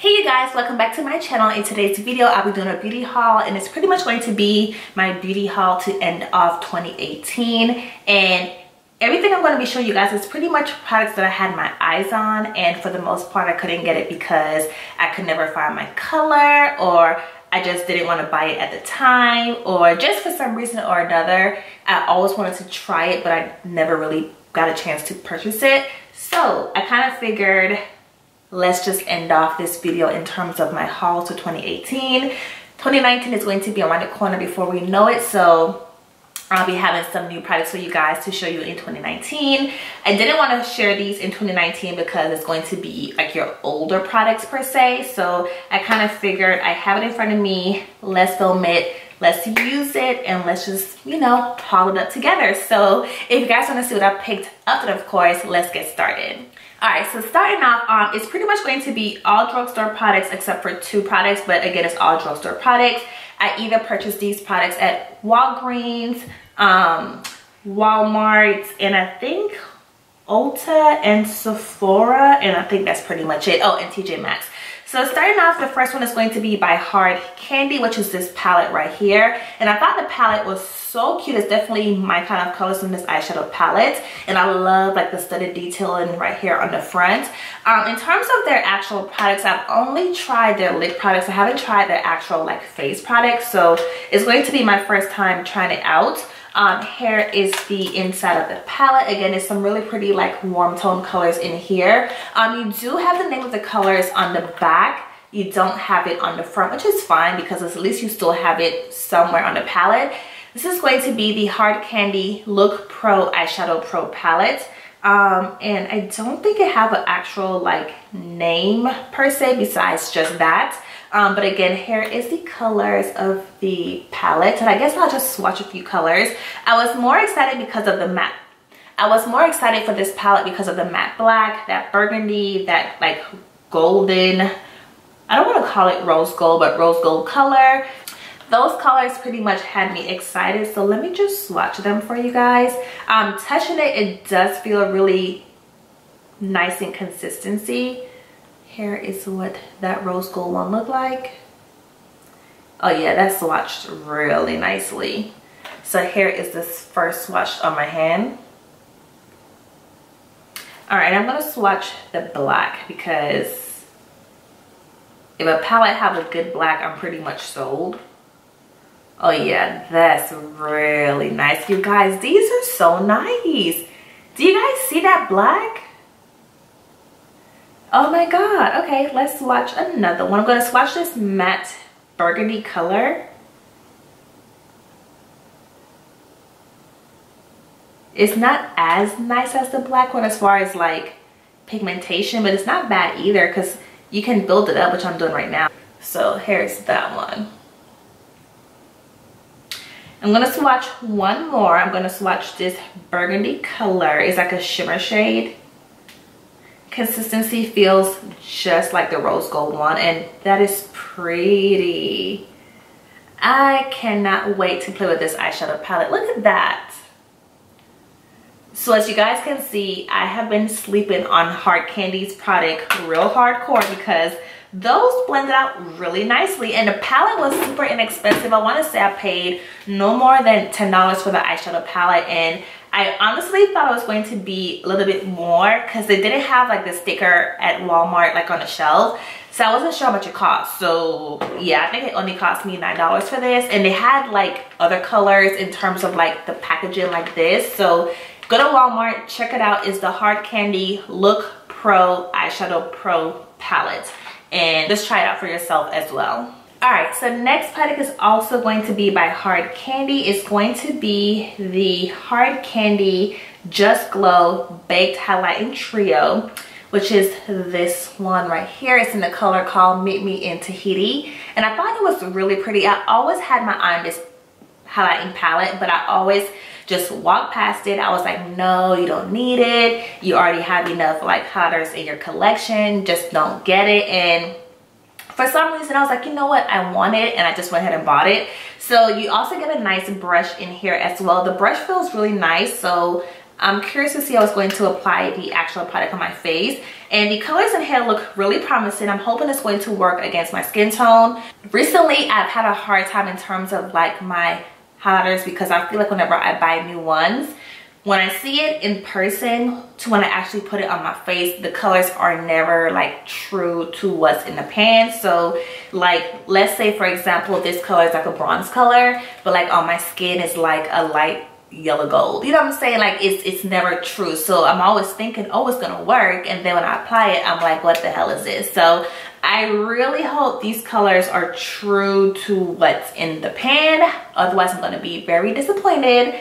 Hey you guys, welcome back to my channel. In today's video I'll be doing a beauty haul, and it's pretty much going to be my beauty haul to end off 2018. And everything I'm going to be showing you guys is pretty much products that I had my eyes on, and for the most part I couldn't get it because I could never find my color, or I just didn't want to buy it at the time, or just for some reason or another I always wanted to try it but I never really got a chance to purchase it. So I kind of figured, let's just end off this video in terms of my haul to 2018. 2019 is going to be around the corner before we know it, so I'll be having some new products for you guys to show you in 2019. I didn't want to share these in 2019 because it's going to be like your older products per se, so I kind of figured I have it in front of me, let's film it, let's use it, and let's just, you know, haul it up together. So if you guys want to see what I picked up, then of course let's get started. Alright, so starting off, it's pretty much going to be all drugstore products except for two products, but again, it's all drugstore products. I either purchased these products at Walgreens, Walmart, and I think Ulta and Sephora, and I think that's pretty much it. Oh, and TJ Maxx. So starting off, the first one is going to be by Hard Candy, which is this palette right here. And I thought the palette was so cute. It's definitely my kind of colors in this eyeshadow palette. And I love like the studded detailing right here on the front. In terms of their actual products, I've only tried their lip products. I haven't tried their actual like face products. So it's going to be my first time trying it out. Here is the inside of the palette. Again, it's some really pretty like warm tone colors in here. You do have the name of the colors on the back. You don't have it on the front, which is fine because at least you still have it somewhere on the palette. This is going to be the Hard Candy Look Pro Eyeshadow Pro Palette. And I don't think it have an actual like name per se besides just that. But again, here is the colors of the palette, and I guess I'll just swatch a few colors. I was more excited because of the matte. I was more excited for this palette because of the matte black, that burgundy, that like golden, I don't want to call it rose gold, but rose gold color. Those colors pretty much had me excited, so let me just swatch them for you guys. Touching it, it does feel really nice in consistency. Here is what that rose gold one looked like. Oh yeah, that swatched really nicely. So here is this first swatch on my hand. All right, I'm gonna swatch the black because if a palette have a good black, I'm pretty much sold. Oh yeah, that's really nice. You guys, these are so nice. Do you guys see that black? Oh my god. Okay, let's swatch another one. I'm going to swatch this matte burgundy color. It's not as nice as the black one as far as like pigmentation, but it's not bad either because you can build it up, which I'm doing right now. So here's that one. I'm going to swatch one more. I'm going to swatch this burgundy color. It's like a shimmer shade. Consistency feels just like the rose gold one, and that is pretty. I cannot wait to play with this eyeshadow palette. Look at that. So as you guys can see, I have been sleeping on Hard Candy's product real hardcore because those blended out really nicely, and the palette was super inexpensive. I want to say I paid no more than $10 for the eyeshadow palette, and I honestly thought it was going to be a little bit more because they didn't have like the sticker at Walmart like on the shelf, so I wasn't sure how much it cost. So yeah, I think it only cost me $9 for this, and they had like other colors in terms of like the packaging like this. So go to Walmart, check it out. It's the Hard Candy Look Pro Eyeshadow Pro Palette, and just try it out for yourself as well. Alright, so next product is also going to be by Hard Candy. It's going to be the Hard Candy Just Glow Baked Highlighting Trio, which is this one right here. It's in the color called Meet Me in Tahiti, and I thought it was really pretty. I always had my eye on this highlighting palette, but I always just walked past it. I was like, no, you don't need it. You already have enough like highlighters in your collection. Just don't get it. And for some reason I was like, you know what, I want it, and I just went ahead and bought it. So you also get a nice brush in here as well. The brush feels really nice, so I'm curious to see how it's going to apply the actual product on my face. And the colors in here look really promising. I'm hoping it's going to work against my skin tone. Recently, I've had a hard time in terms of like my highlighters because I feel like whenever I buy new ones, when I see it in person to when I actually put it on my face, the colors are never like true to what's in the pan. So like, let's say for example, this color is like a bronze color, but like on my skin is like a light yellow gold. You know what I'm saying? Like it's never true. So I'm always thinking, oh, it's gonna work. And then when I apply it, I'm like, what the hell is this? So I really hope these colors are true to what's in the pan. Otherwise, I'm going to be very disappointed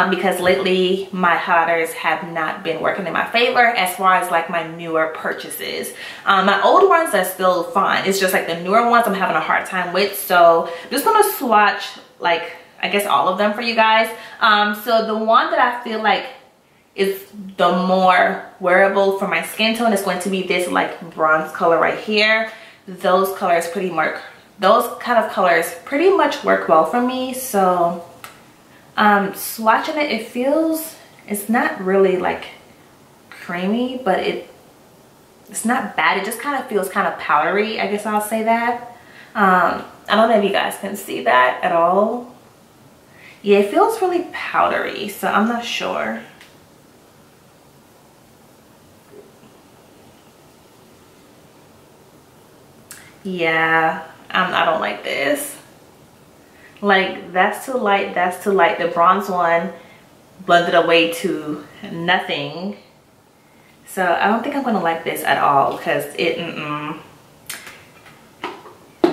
because lately my highlighters have not been working in my favor as far as like my newer purchases. My old ones are still fine. It's just like the newer ones I'm having a hard time with. So I'm just going to swatch like, I guess all of them for you guys. So the one that I feel like is the more wearable for my skin tone is going to be this like bronze color right here. Those kind of colors pretty much work well for me. So swatching it, it's not really like creamy, but it's not bad. It just kind of feels kind of powdery, I guess I'll say that. I don't know if you guys can see that at all. Yeah, it feels really powdery, so I'm not sure. Yeah, I don't like this. Like, that's too light, that's too light. The bronze one blended away to nothing. So I don't think I'm gonna like this at all because I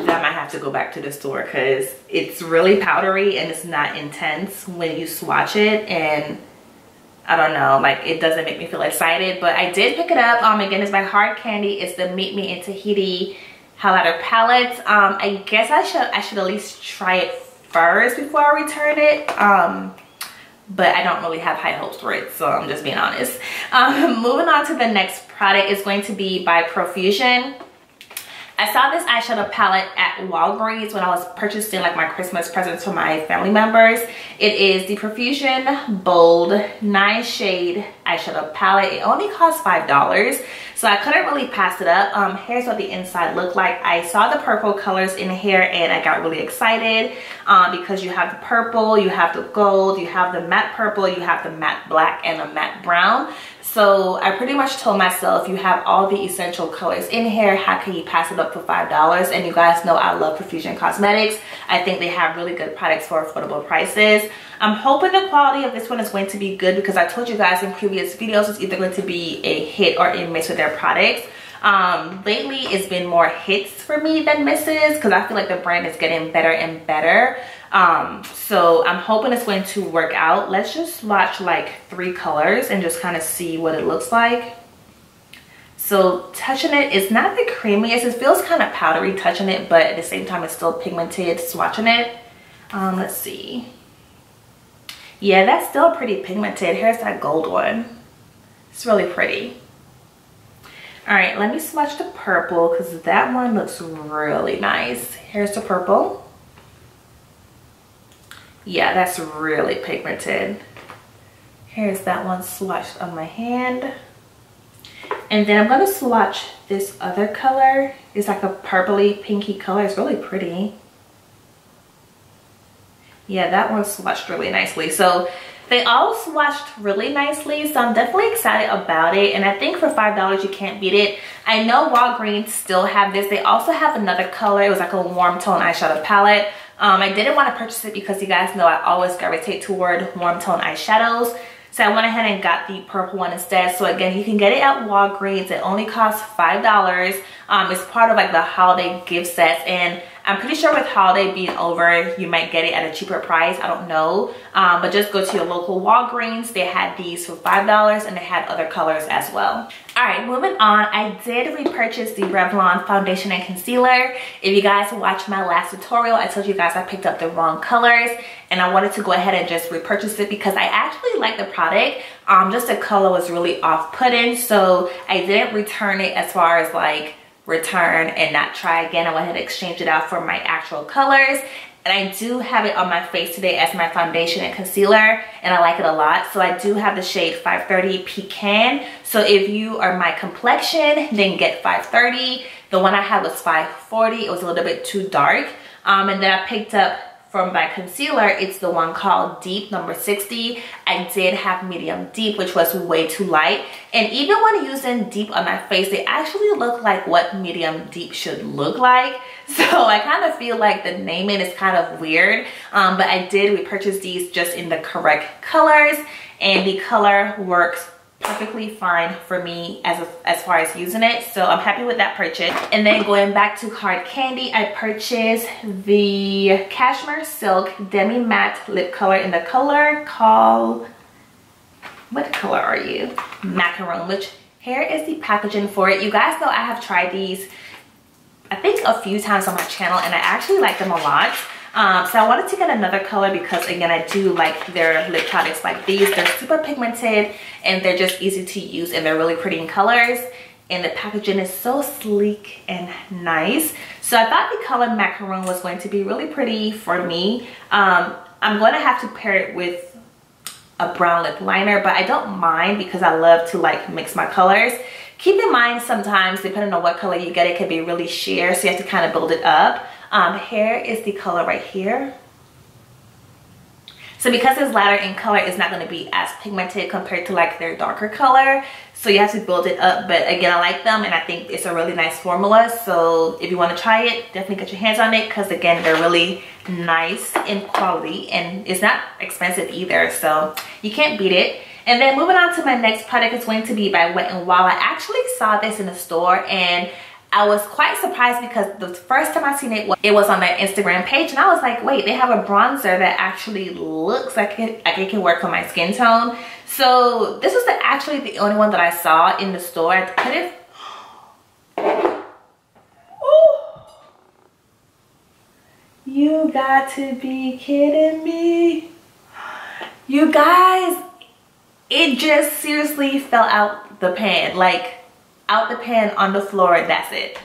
might have to go back to the store because it's really powdery and it's not intense when you swatch it. And I don't know, like it doesn't make me feel excited, but I did pick it up. Again, it's by Hard Candy. It's the Meet Me in Tahiti highlighter palette. I guess I should at least try it first before I return it. But I don't really have high hopes for it, so I'm just being honest. Moving on to the next product is going to be by Profusion. I saw this eyeshadow palette at Walgreens when I was purchasing like my Christmas presents for my family members. It is the Profusion Bold 9-shade eyeshadow palette. It only costs $5, so I couldn't really pass it up. Here's what the inside looked like. I saw the purple colors in here and I got really excited because you have the purple, you have the gold, you have the matte purple, you have the matte black and the matte brown. So I pretty much told myself, you have all the essential colors in here, how can you pass it up for $5? And you guys know I love Profusion Cosmetics. I think they have really good products for affordable prices. I'm hoping the quality of this one is going to be good because I told you guys in previous videos it's either going to be a hit or a miss with their products. Lately it's been more hits for me than misses because I feel like the brand is getting better and better. So I'm hoping it's going to work out. Let's just swatch like 3 colors and just kind of see what it looks like. So touching it, it's not the creamiest. It feels kind of powdery touching it, but at the same time it's still pigmented swatching it. Let's see. Yeah, that's still pretty pigmented. Here's that gold one. It's really pretty. All right, let me swatch the purple because that one looks really nice. Here's the purple. Yeah, that's really pigmented. Here's that one swatched on my hand. And then I'm gonna swatch this other color. It's like a purpley pinky color. It's really pretty. Yeah, that one swatched really nicely. So they all swatched really nicely, so I'm definitely excited about it. And I think for $5 you can't beat it. I know Walgreens still have this. They also have another color. It was like a warm tone eyeshadow palette. I didn't want to purchase it because you guys know I always gravitate toward warm tone eyeshadows. So I went ahead and got the purple one instead. So again, you can get it at Walgreens. It only costs $5. It's part of like the holiday gift sets, and I'm pretty sure with holiday being over, you might get it at a cheaper price. I don't know. But just go to your local Walgreens. They had these for $5 and they had other colors as well. All right, moving on. I did repurchase the Revlon foundation and concealer. If you guys watched my last tutorial, I told you guys I picked up the wrong colors and I wanted to go ahead and just repurchase it because I actually like the product. Just the color was really off-putting, so I didn't return it as far as like return and not try again. I went ahead and exchanged it out for my actual colors. And I do have it on my face today as my foundation and concealer, and I like it a lot. So I do have the shade 530 Pecan. So if you are my complexion, then get 530. The one I had was 540. It was a little bit too dark. And then I picked up from my concealer, it's the one called Deep number 60. I did have medium deep, which was way too light. And even when using deep on my face, they actually look like what medium deep should look like. So I kind of feel like the naming is kind of weird. But I did repurchase these just in the correct colors, and the color works perfectly fine for me as far as using it. So I'm happy with that purchase. And then going back to hard candy, I purchased the Cashmere Silk Demi Matte Lip Color in the color called, what color are you? Macaron, which here is the packaging for it. You guys know I have tried these I think a few times on my channel, and I actually like them a lot. So I wanted to get another color because, again, I do like their lip products like these. They're super pigmented and they're just easy to use, and they're really pretty in colors, and the packaging is so sleek and nice. So I thought the color Macaron was going to be really pretty for me. I'm going to have to pair it with a brown lip liner, but I don't mind because I love to like mix my colors. Keep in mind sometimes, depending on what color you get, it can be really sheer, so you have to kind of build it up. Here is the color right here. So because it's lighter in color, it's not going to be as pigmented compared to like their darker color. So you have to build it up. But again, I like them, and I think it's a really nice formula. So if you want to try it, definitely get your hands on it, because again, they're really nice in quality, and it's not expensive either. So you can't beat it. And then moving on to my next product is going to be by Wet n Wild. I actually saw this in the store, and I was quite surprised because the first time I seen it was on their Instagram page, and I was like, wait, they have a bronzer that actually looks like it can work on my skin tone. So this was actually the only one that I saw in the store. I couldn't. You got to be kidding me. You guys, it just seriously fell out the pan, like out the pan on the floor. That's it.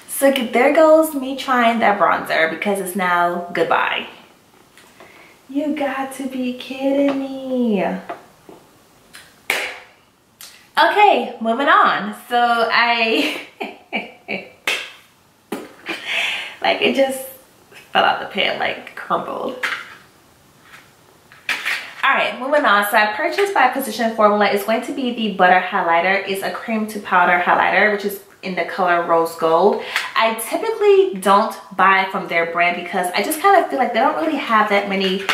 So there goes me trying that bronzer, because it's now goodbye. You got to be kidding me. Okay, moving on. So I like, it just fell out the pan, like crumbled. Alright, moving on. So I purchased by Precision Formula. It's going to be the Butter Highlighter. It's a cream to powder highlighter, which is in the color Rose Gold. I typically don't buy from their brand because I just kind of feel like they don't really have that many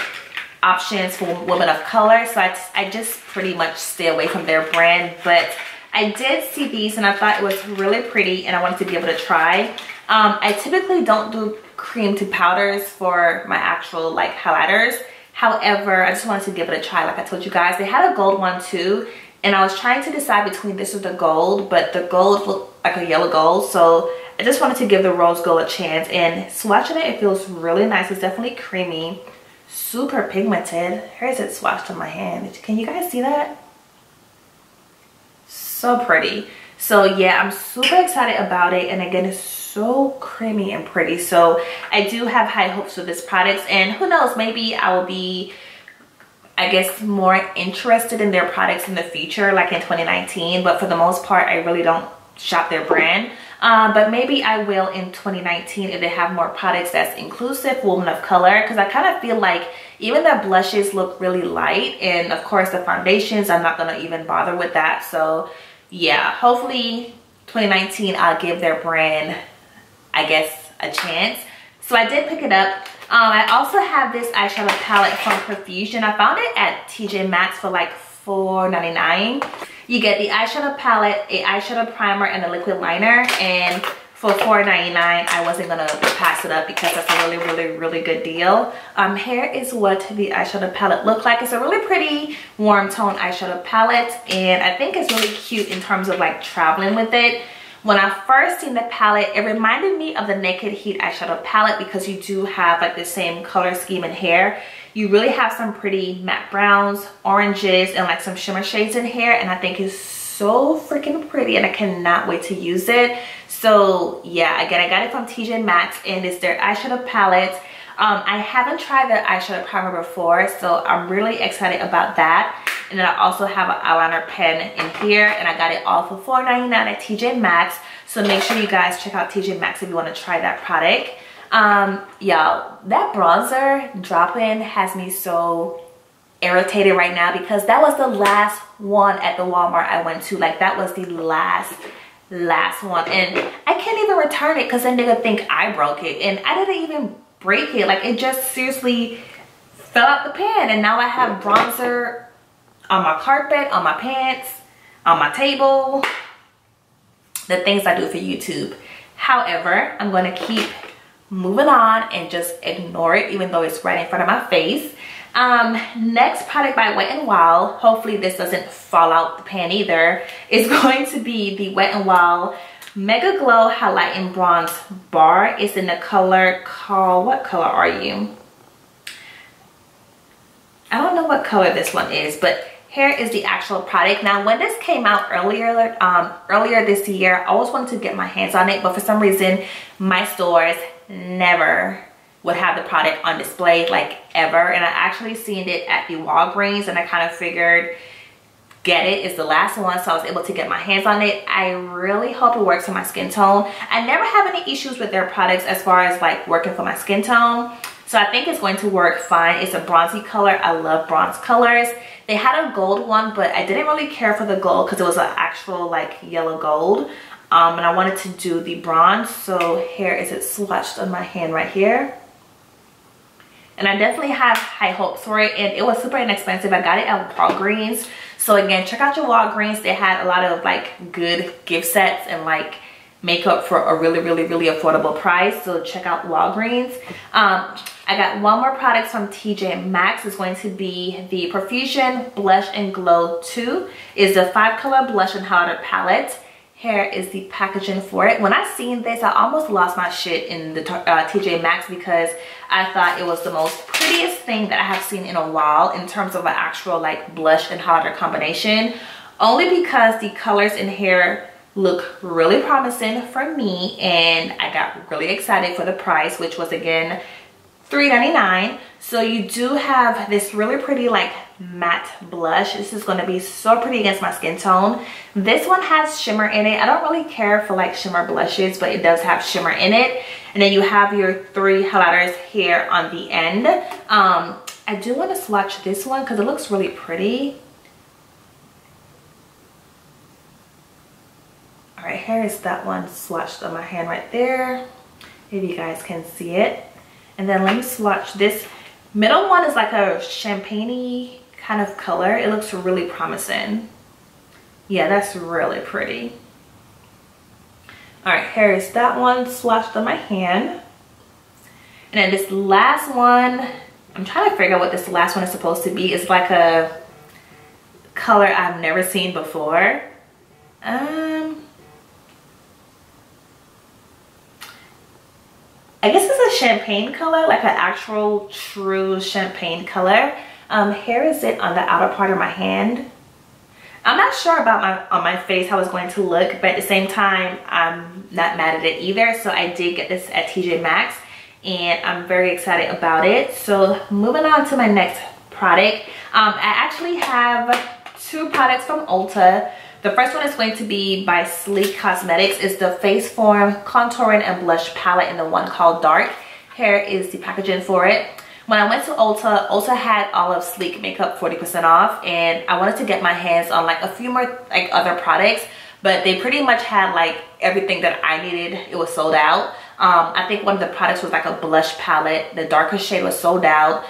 options for women of color. So I just pretty much stay away from their brand. But I did see these, and I thought it was really pretty, and I wanted to give it a try. I typically don't do cream to powders for my actual like highlighters. However, I just wanted to give it a try. Like I told you guys, they had a gold one too, and I was trying to decide between this or the gold, but the gold looked like a yellow gold, so I just wanted to give the Rose Gold a chance. And swatching it, it feels really nice. It's definitely creamy, super pigmented. Here's it swatched on my hand. Can you guys see that? So pretty. So yeah, I'm super excited about it, and again, it's so creamy and pretty. So I do have high hopes for this product, and who knows, maybe I will be, I guess, more interested in their products in the future, like in 2019. But for the most part, I really don't shop their brand. But maybe I will in 2019 if they have more products that's inclusive for women of color, because I kind of feel like even their blushes look really light, and of course the foundations, I'm not gonna even bother with that. So yeah, hopefully 2019 I'll give their brand, I guess, a chance. So I did pick it up. I also have this eyeshadow palette from Profusion. I found it at TJ Maxx for like $4.99. You get the eyeshadow palette, a eyeshadow primer, and a liquid liner. And for $4.99, I wasn't gonna pass it up because that's a really good deal. Here is what the eyeshadow palette looked like. It's a really pretty warm tone eyeshadow palette, and I think it's really cute in terms of like traveling with it. When I first seen the palette, it reminded me of the Naked Heat eyeshadow palette because you do have like the same color scheme in here. You really have some pretty matte browns, oranges, and like some shimmer shades in here, and I think it's so freaking pretty and I cannot wait to use it. So yeah, again, I got it from TJ Maxx and it's their eyeshadow palette. I haven't tried the eyeshadow primer before, so I'm really excited about that. And then I also have an eyeliner pen in here, and I got it all for $4.99 at TJ Maxx. So make sure you guys check out TJ Maxx if you want to try that product. Y'all, that bronzer drop-in has me so irritated right now because that was the last one at the Walmart I went to. Like, that was the last one, and I can't even return it because then they're gonna think I broke it, and I didn't even break it. Like, it just seriously fell out the pan, and now I have bronzer on my carpet, on my pants, on my table, the things I do for YouTube. However, I'm going to keep moving on and just ignore it even though it's right in front of my face. Next product by Wet n Wild, hopefully this doesn't fall out the pan either, is going to be the Wet n Wild Mega Glow Highlight and Bronze Bar. It's in the color called, what color are you? I don't know what color this one is, but here is the actual product. Now, when this came out earlier this year, I always wanted to get my hands on it, but for some reason, my stores never would have the product on display, like, ever. And I actually seen it at the Walgreens, and I kind of figured, get it, it's the last one, so I was able to get my hands on it. I really hope it works for my skin tone. I never have any issues with their products as far as like working for my skin tone, so I think it's going to work fine. It's a bronzy color. I love bronze colors. They had a gold one, but I didn't really care for the gold because it was an actual like yellow gold, and I wanted to do the bronze. So here is it swatched on my hand right here. And I definitely have high hopes for it, and it was super inexpensive. I got it at Walgreens. So again, check out your Walgreens. They had a lot of like good gift sets and like makeup for a really affordable price. So check out Walgreens. I got one more product from TJ Maxx. It's going to be the Profusion Blush and Glow 2. It's a 5-color blush and highlighter palette. Here is the packaging for it. When I seen this, I almost lost my shit in the TJ Maxx because I thought it was the most prettiest thing that I have seen in a while in terms of an actual like blush and highlighter combination. Only because the colors in here look really promising for me, and I got really excited for the price, which was again $3.99. So you do have this really pretty like matte blush. This is going to be so pretty against my skin tone. This one has shimmer in it. I don't really care for like shimmer blushes, but it does have shimmer in it. And then you have your 3 highlighters here on the end. I do want to swatch this one because it looks really pretty. All right, here is that one swatched on my hand right there, if you guys can see it. And then let me swatch this middle one. Is like a champagne-y kind of color. It looks really promising. Yeah, that's really pretty. All right, here is that one swatched on my hand. And then this last one, I'm trying to figure out what this last one is supposed to be. It's like a color I've never seen before. I guess it's a champagne color, like an actual true champagne color. Here is it on the outer part of my hand. I'm not sure about on my face how it's going to look, but at the same time, I'm not mad at it either. So I did get this at TJ Maxx, and I'm very excited about it. So moving on to my next product. I actually have 2 products from Ulta. The first one is going to be by Sleek Cosmetics. It's the Face Form Contouring and Blush Palette in the one called Dark. Here is the packaging for it. When I went to Ulta, Ulta had all of Sleek makeup 40% off, and I wanted to get my hands on like a few more like other products, but they pretty much had like everything that I needed. It was sold out. I think one of the products was like a blush palette. The darkest shade was sold out.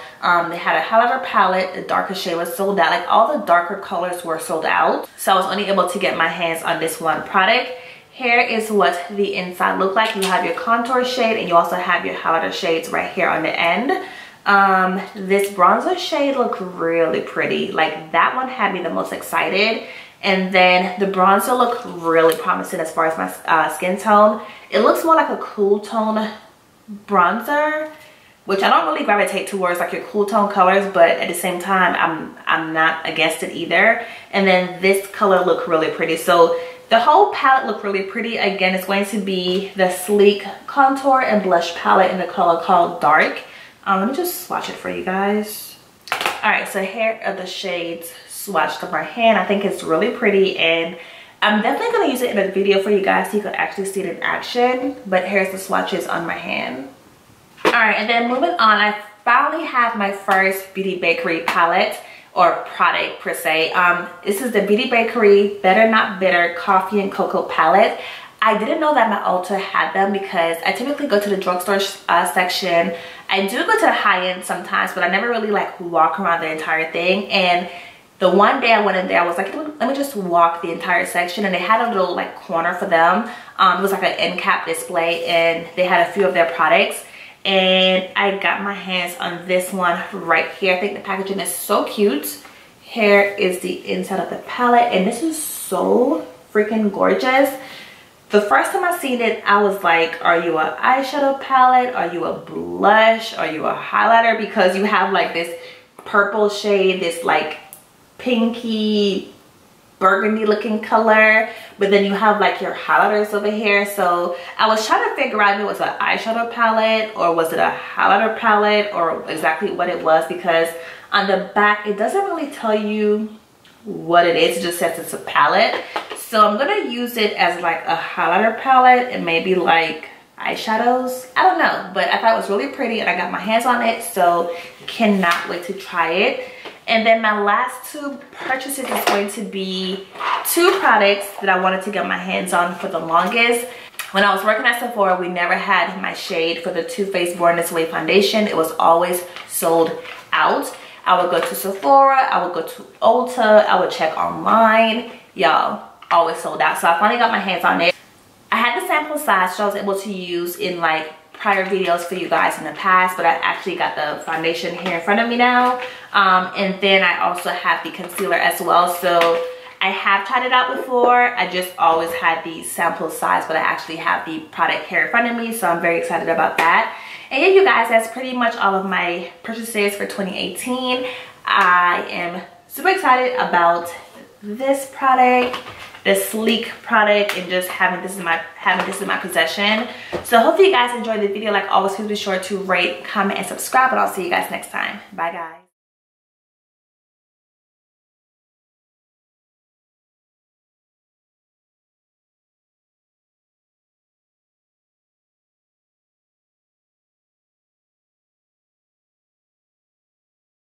They had a highlighter palette. The darkest shade was sold out. Like all the darker colors were sold out. So I was only able to get my hands on this one product. Here is what the inside looked like. You have your contour shade, and you also have your highlighter shades right here on the end. This bronzer shade looked really pretty. Like that one had me the most excited. And then the bronzer looked really promising as far as my skin tone. It looks more like a cool tone bronzer. which I don't really gravitate towards like your cool tone colors, but at the same time, I'm not against it either. And then this color looked really pretty. So the whole palette looked really pretty. Again, it's going to be the Sleek Contour and Blush Palette in the color called Dark. Let me just swatch it for you guys. All right, so here are the shades swatched on my hand. I think it's really pretty, and I'm definitely going to use it in a video for you guys so you can actually see it in action. But here's the swatches on my hand. All right, and then moving on, I finally have my first Beauty Bakerie palette or product per se. This is the Beauty Bakerie Better Not Bitter Coffee and Cocoa palette. I didn't know that my Ulta had them because I typically go to the drugstore section. I do go to the high end sometimes, but I never really like walk around the entire thing. And the one day I went in there, I was like, let me just walk the entire section. And they had a little like corner for them. It was like an end cap display, and they had a few of their products. And I got my hands on this one right here. I think the packaging is so cute. Here is the inside of the palette, and this is so freaking gorgeous. The first time I seen it, I was like, are you an eyeshadow palette? Are you a blush? Are you a highlighter? Because you have like this purple shade, this like pinky burgundy looking color, but then you have like your highlighters over here. So I was trying to figure out if it was an eyeshadow palette or was it a highlighter palette or exactly what it was, because on the back it doesn't really tell you what it is. It just says it's a palette. So I'm gonna use it as like a highlighter palette and maybe like eyeshadows. I don't know, but I thought it was really pretty and I got my hands on it, so cannot wait to try it. And then my last two purchases is going to be two products that I wanted to get my hands on for the longest. When I was working at Sephora, we never had my shade for the Too Faced Born This Way foundation. It was always sold out. I would go to Sephora, I would go to Ulta, I would check online. Y'all, always sold out. So I finally got my hands on it. I had the sample size, so I was able to use in like prior videos for you guys in the past, but I actually got the foundation here in front of me now. And then I also have the concealer as well. So I have tried it out before. I just always had the sample size, but I actually have the product here in front of me. So I'm very excited about that. And yeah, you guys, that's pretty much all of my purchases for 2018. I am super excited about this product, the Sleek product, and just having this in my possession. So hopefully you guys enjoyed the video. Like always, please be sure to rate, comment, and subscribe, and I'll see you guys next time. Bye guys.